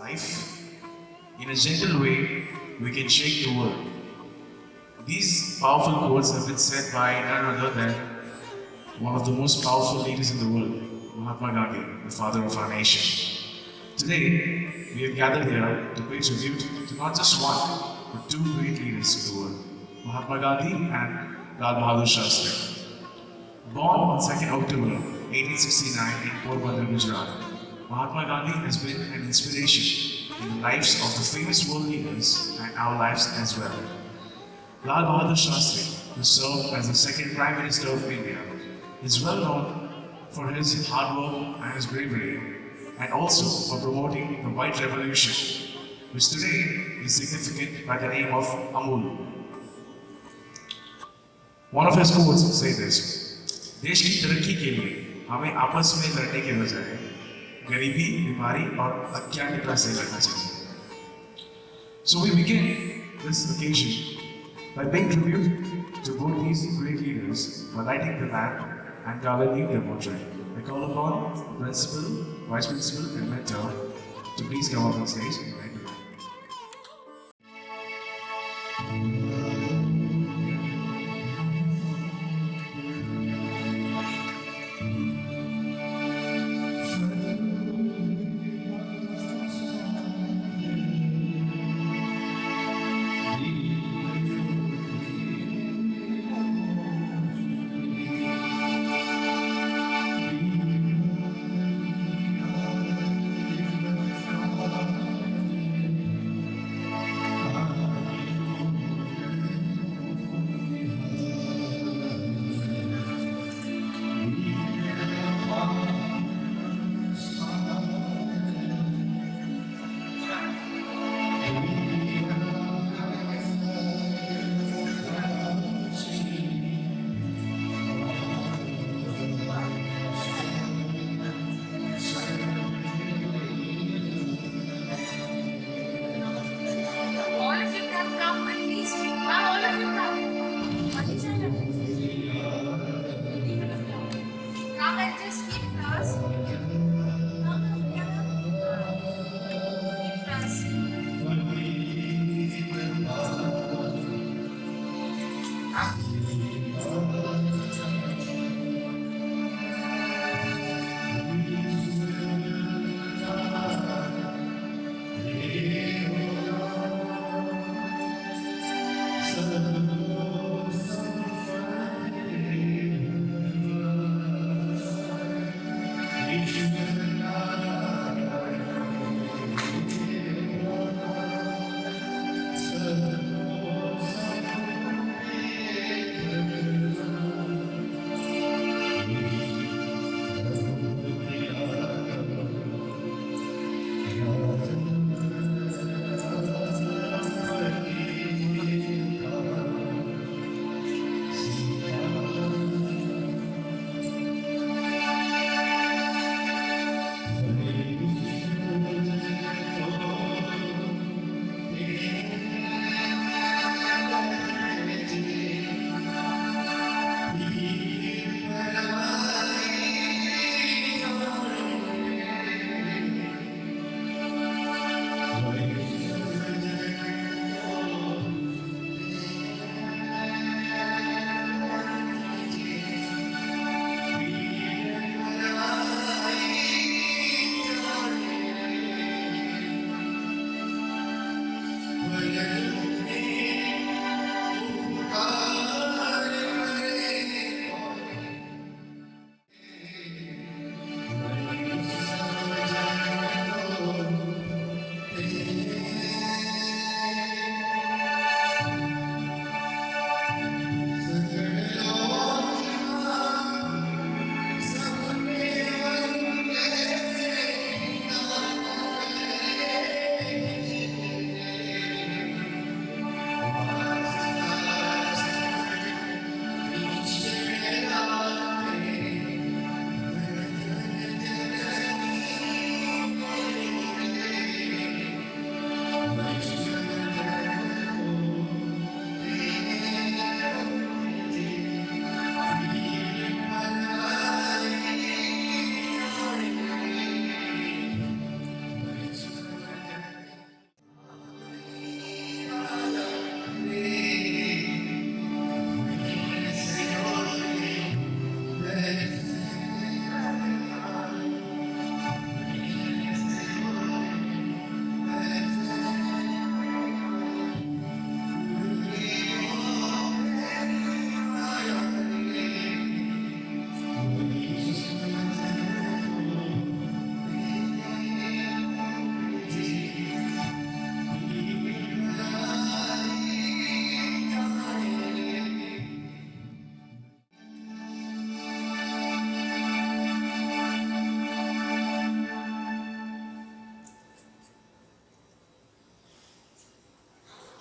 life. In a gentle way, we can shake the world. These powerful quotes have been said by none other than one of the most powerful leaders in the world, Mahatma Gandhi, the father of our nation. Today, we have gathered here to pay tribute to not just one, but two great leaders of the world, Mahatma Gandhi and Lal Bahadur Shastri. Born on 2nd October 1869 in Porbandar, Gujarat, Mahatma Gandhi has been an inspiration in the lives of the famous world leaders and our lives as well. Lal Bahadur Shastri, who served as the second Prime Minister of India, is well known for his hard work and his bravery, and also for promoting the White Revolution, which today is significant by the name of Amul. One of his quotes say this: देश की तरक्की के लिए हमें आपस में लड़ने के बजाय गरीबी, बीमारी और अज्ञानता से लड़ना चाहिए. So we begin this occasion by paying tribute to both these great leaders by lighting the lamp and garlanding their portrait. I call upon the principal, vice principal, and mentor to please come up on stage and light the lamp.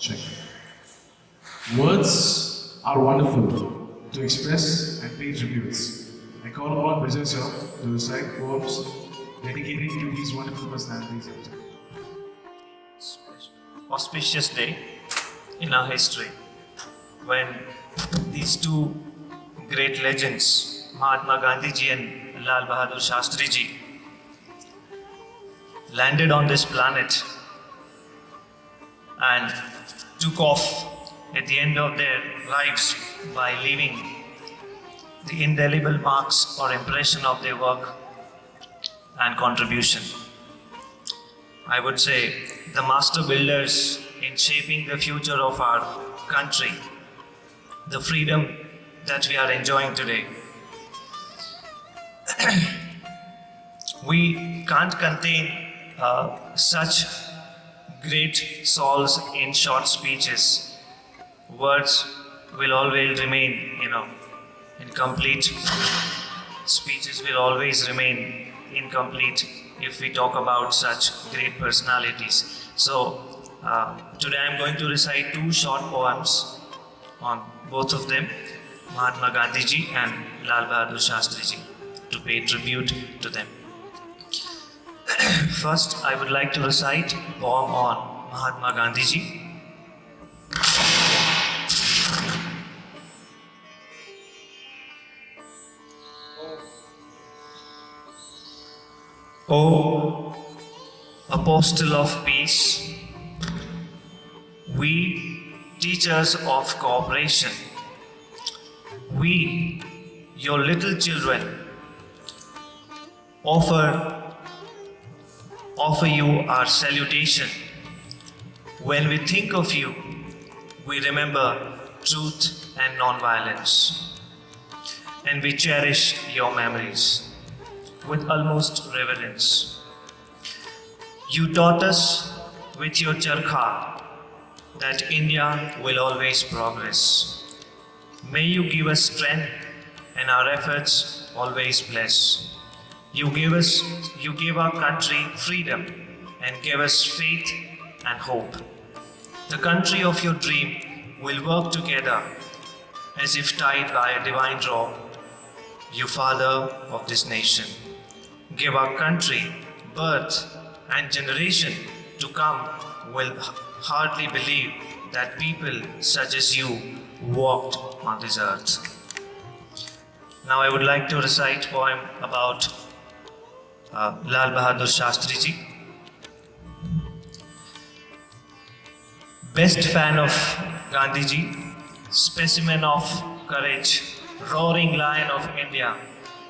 Check. Words are wonderful to express and pay tributes. I call upon Vijay sir to recite poems dedicated to these wonderful personalities. Auspicious day in our history when these two great legends, Mahatma Gandhi ji and Lal Bahadur Shastri ji, landed on this planet and took off at the end of their lives by leaving the indelible marks or impression of their work and contribution. I would say the master builders in shaping the future of our country, the freedom that we are enjoying today. We can't contain such great souls in short speeches. Words will always remain, incomplete. Speeches will always remain incomplete if we talk about such great personalities. So, today I am going to recite two short poems on both of them, Mahatma Gandhi ji and Lal Bahadur Shastri ji, to pay tribute to them. First, I would like to recite a poem on Mahatma Gandhi ji. O Apostle of Peace, we teachers of cooperation, we, your little children, offer you our salutation. When we think of you, we remember truth and non-violence, and we cherish your memories with almost reverence. You taught us with your charkha that India will always progress. May you give us strength and our efforts always bless. You gave our country freedom and gave us faith and hope. The country of your dream will work together as if tied by a divine rope. You father of this nation, give our country birth, and generation to come will hardly believe that people such as you walked on this earth. Now I would like to recite a poem about Lal Bahadur Shastri ji. Best fan of Gandhi ji, specimen of courage, roaring lion of India,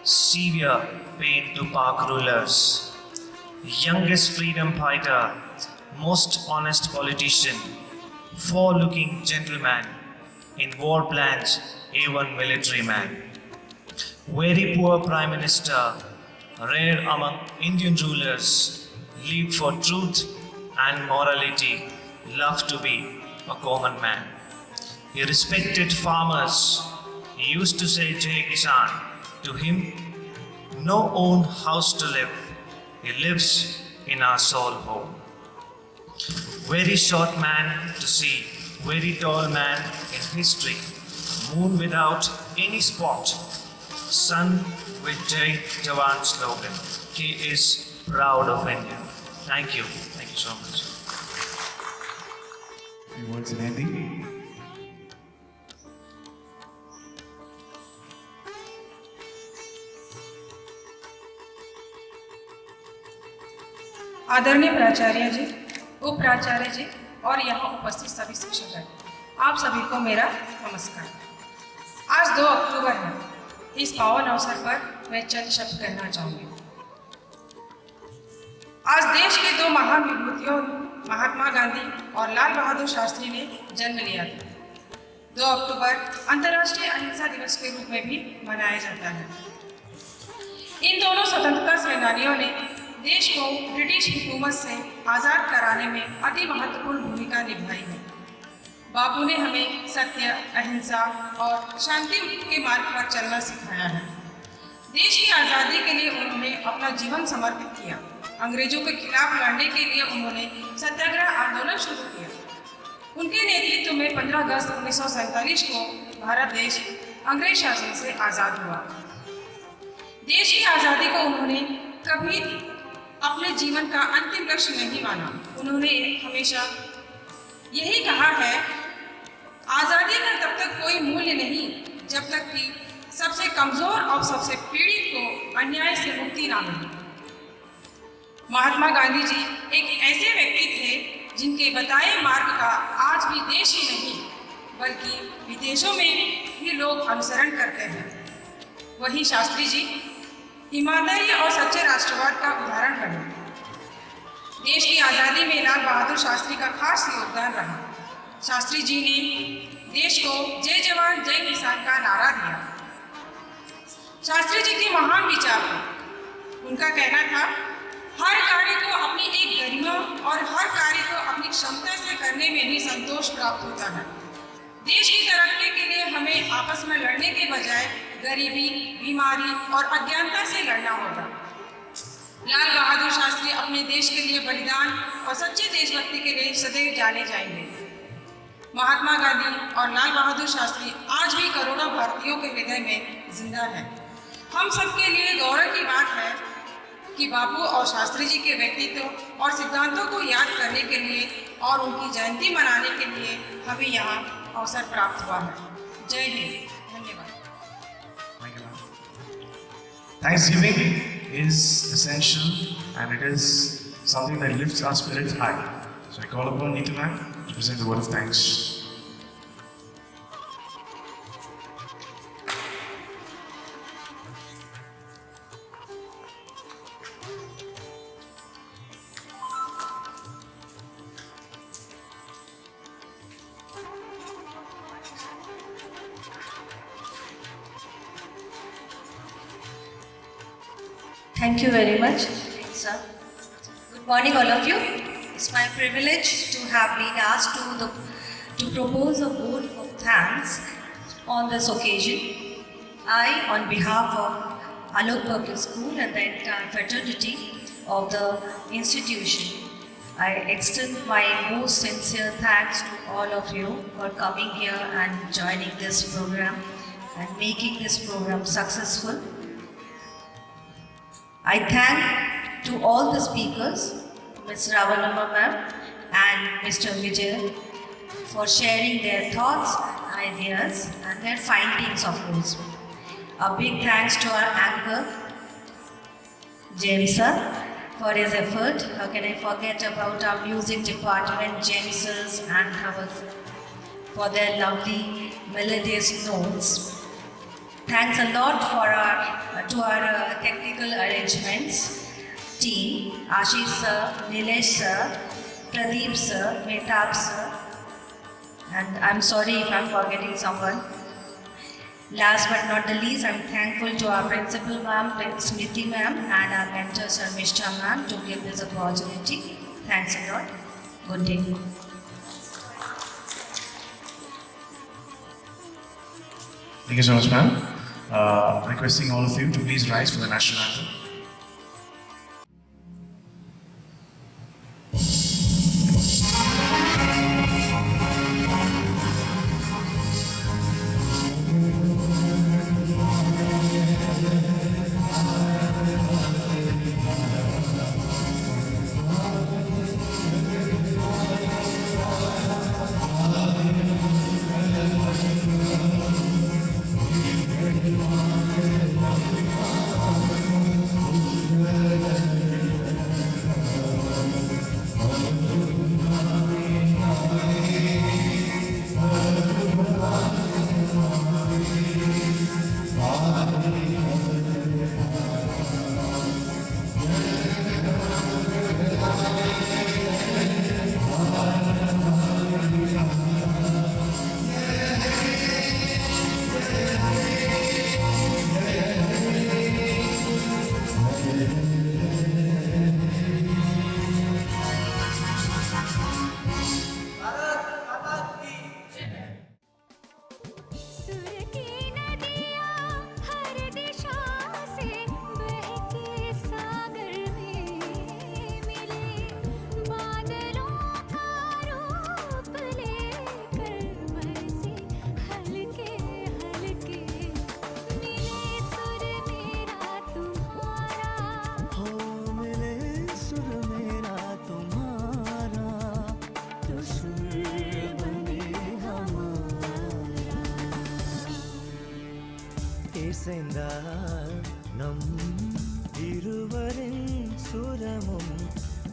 severe pain to Pak rulers, youngest freedom fighter, most honest politician, forelooking gentleman, in war plans A1 military man. Very poor Prime Minister, rare among Indian rulers, lived for truth and morality, loved to be a common man. He respected farmers. He used to say Jai Kisan. To him, no own house to live. He lives in our soul home. Very short man to see, very tall man in history. Moon without any spot. Sun with Jai Jawan slogan. He is proud of India. Thank you. Thank you so much. Few words in Hindi. आदरणीय प्राचार्य जी, उप प्राचार्य जी और यहाँ उपस्थित सभी शिक्षक, आप सभी को मेरा नमस्कार। आज 2 अक्टूबर है। इस पावन अवसर पर मैं चंद शब्द कहना चाहूँगी। आज देश के 2 महान विभूतियों महात्मा गांधी और लाल बहादुर शास्त्री ने जन्म लिया था। 2 अक्टूबर अंतर्राष्ट्रीय अहिंसा दिवस के रूप में भी मनाया जाता है। इन दोनों स्वतंत्रता सेनानियों ने देश को ब्रिटिश हुकूमत से आज़ाद कराने में अति महत्वपूर्ण भूमिका निभाई है। बापू ने हमें सत्य, अहिंसा और शांति के मार्ग पर चलना सिखाया है। देश की आज़ादी के लिए उन्होंने अपना जीवन समर्पित किया। अंग्रेजों के खिलाफ लड़ने के लिए उन्होंने सत्याग्रह आंदोलन शुरू किया। उनके नेतृत्व में 15 अगस्त 1947 को भारत देश अंग्रेज शासन से आज़ाद हुआ। देश की आज़ादी को उन्होंने कभी अपने जीवन का अंतिम लक्ष्य नहीं माना। उन्होंने हमेशा यही कहा है, आज़ादी का तब तक कोई मूल्य नहीं जब तक कि सबसे कमज़ोर और सबसे पीड़ित को अन्याय से मुक्ति ना मिले। महात्मा गांधी जी एक ऐसे व्यक्ति थे जिनके बताए मार्ग का आज भी देश ही नहीं बल्कि विदेशों में भी लोग अनुसरण करते हैं। वही शास्त्री जी ईमानदारी और सच्चे राष्ट्रवाद का उदाहरण बने। देश की आज़ादी में लाल बहादुर शास्त्री का खास योगदान रहा। शास्त्री जी ने देश को जय जवान जय किसान का नारा दिया। शास्त्री जी के महान विचार थे। उनका कहना था, हर कार्य को अपनी एक गरिमा और हर कार्य को अपनी क्षमता से करने में ही संतोष प्राप्त होता है। देश की तरक्की के लिए हमें आपस में लड़ने के बजाय गरीबी, बीमारी और अज्ञानता से लड़ना होगा। लाल बहादुर शास्त्री अपने देश के लिए बलिदान और सच्चे देशभक्ति के लिए सदैव जाने जाएंगे। महात्मा गांधी और लाल बहादुर शास्त्री आज भी करोड़ों भारतीयों के हृदय में जिंदा है। हम सबके लिए गौरव की बात है कि बापू और शास्त्री जी के व्यक्तित्व और सिद्धांतों को याद करने के लिए और उनकी जयंती मनाने के लिए हमें यहाँ अवसर प्राप्त हुआ है। जय हिंद, धन्यवाद। Thanksgiving is essential and it is something that lifts our spirits high. So I call upon Neetu ma'am to present the word of thanks. Thank you very much, sir. Good morning, all of you. It's my privilege to have been asked to propose a vote of thanks on this occasion. I, on behalf of Alok Public School and the entire fraternity of the institution, I extend my most sincere thanks to all of you for coming here and joining this program and making this program successful. I thank to all the speakers, Ms. Ravanamma ma'am and Mr. Vijay, for sharing their thoughts, ideas and their findings of course. A big thanks to our anchor, James sir, for his effort. How can I forget about our music department, James sirs and Howard, for their lovely melodious notes. Thanks a lot to our technical arrangements team, Ashish sir, Nilesh sir, Pradeep sir, Mehtab sir, and I'm sorry if I'm forgetting someone. Last but not the least, I'm thankful to our principal ma'am, Smriti ma'am, and our mentor Sir Mishra ma'am to give this opportunity. Thanks a lot. Good day. Thank you so much, ma'am. Requesting all of you to please rise for the national anthem. இசைந்தால் நம் இருவரின் சுரமும்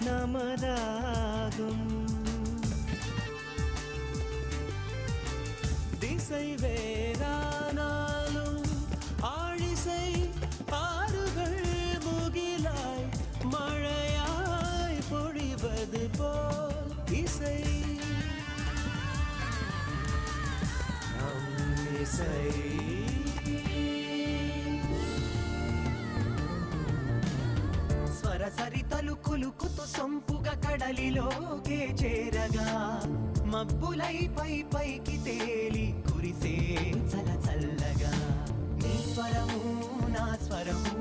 நமதாகும். திசை வேறானாலும் ஆழிசை ஆறுகள் முகிலாய் மழையாய் பொழிவது போல் இசை நம் இசை. సరితలు కులుకుతూ సొంపుగా కడలిలోకే చేరగా మబ్బులై పైకి తేలి కురిసే చల్లగా నీ స్వరము నా స్వరము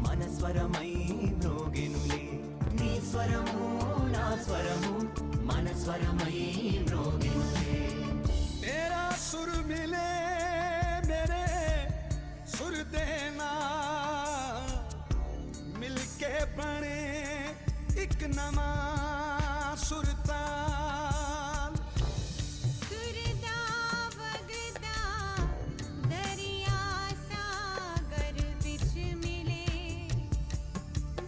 మన స్వరమై మ్రోగెనులే. నీ స్వరము నా స్వరము మన స్వరమై మ్రోగెనులే. तेरा सुर मिले मेरे सुर देना मिलके बने एक नमा सुरताल. सुरदा वगदा दरिया सागर बिच मिले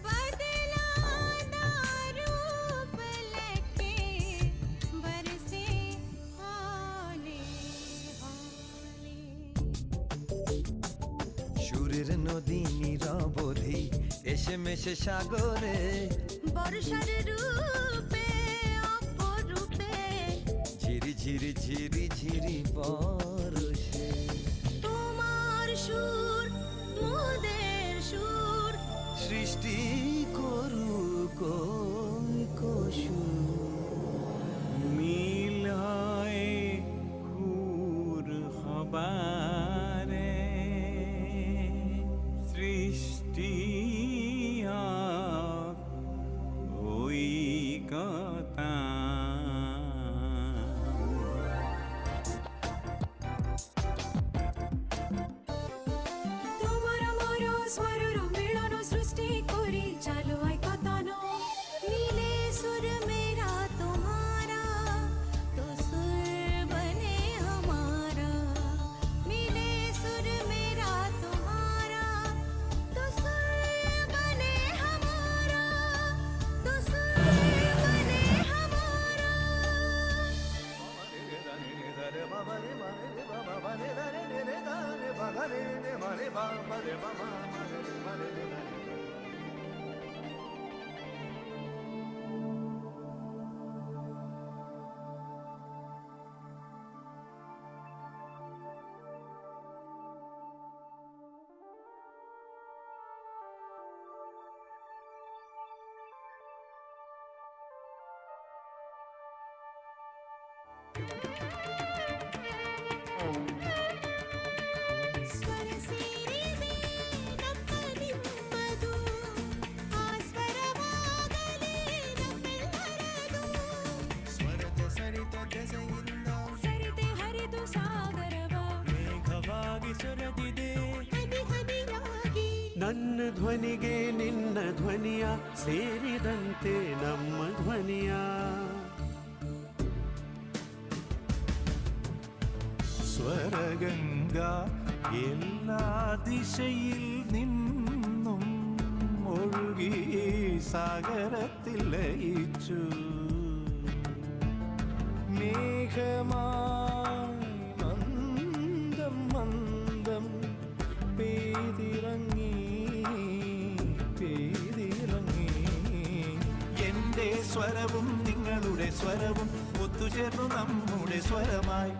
बदला दा रूप लेके बरसे हाले हाले. সুরের নদী নীরবধি এসে মেশে সাগরে বর্ষার রূপে অপরূপে ঝিরি ঝিরি ঝিরি ঝিরি বরষে তোমার সুর মোদের সুর সৃষ্টি করুক মিল হয় হুর হবারে সৃষ্টি ওই কথা. তোমার আমার স্বরর মিলন সৃষ্টি করি চালো আই কথানো মিলে সুর মেরা তোমারা তো সুর বনে हमारा. মিলে সুর মেরা তোমারা তো সুর বনে हमारा. তো সুর বনে हमारा. ಸ್ವರ ಸೇರಿದೆ ನಮ್ಮದು ಆ ಸ್ವರವಾಗಲೇ ನಮ್ಮೆಲ್ಲರದು. ಸ್ವರದ ಸರಿತ ದೆಸೆಯಿಂದ ಸರಿತೆ ಹರಿದು ಸಾಗರವ ಮೇಘವಾಗಿ ಸುರದಿದೆ. ಹನಿ ಹನಿಯಾಗಿ ನನ್ನ ಧ್ವನಿಗೆ ನಿನ್ನ ಧ್ವನಿಯ ಸೇರಿದಂತೆ ನಮ್ಮ ಧ್ವನಿಯ സ്വരഗംഗ എല്ലാ ദിശയിൽ നിന്നും ഒഴുകി സാഗരത്തിൽ ലയിച്ചു. മേഘമായി മന്ദം മന്ദം പെയ്തിറങ്ങി എന്റെ സ്വരവും നിങ്ങളുടെ സ്വരവും ഒത്തുചേർന്നു നമ്മുടെ സ്വരമായി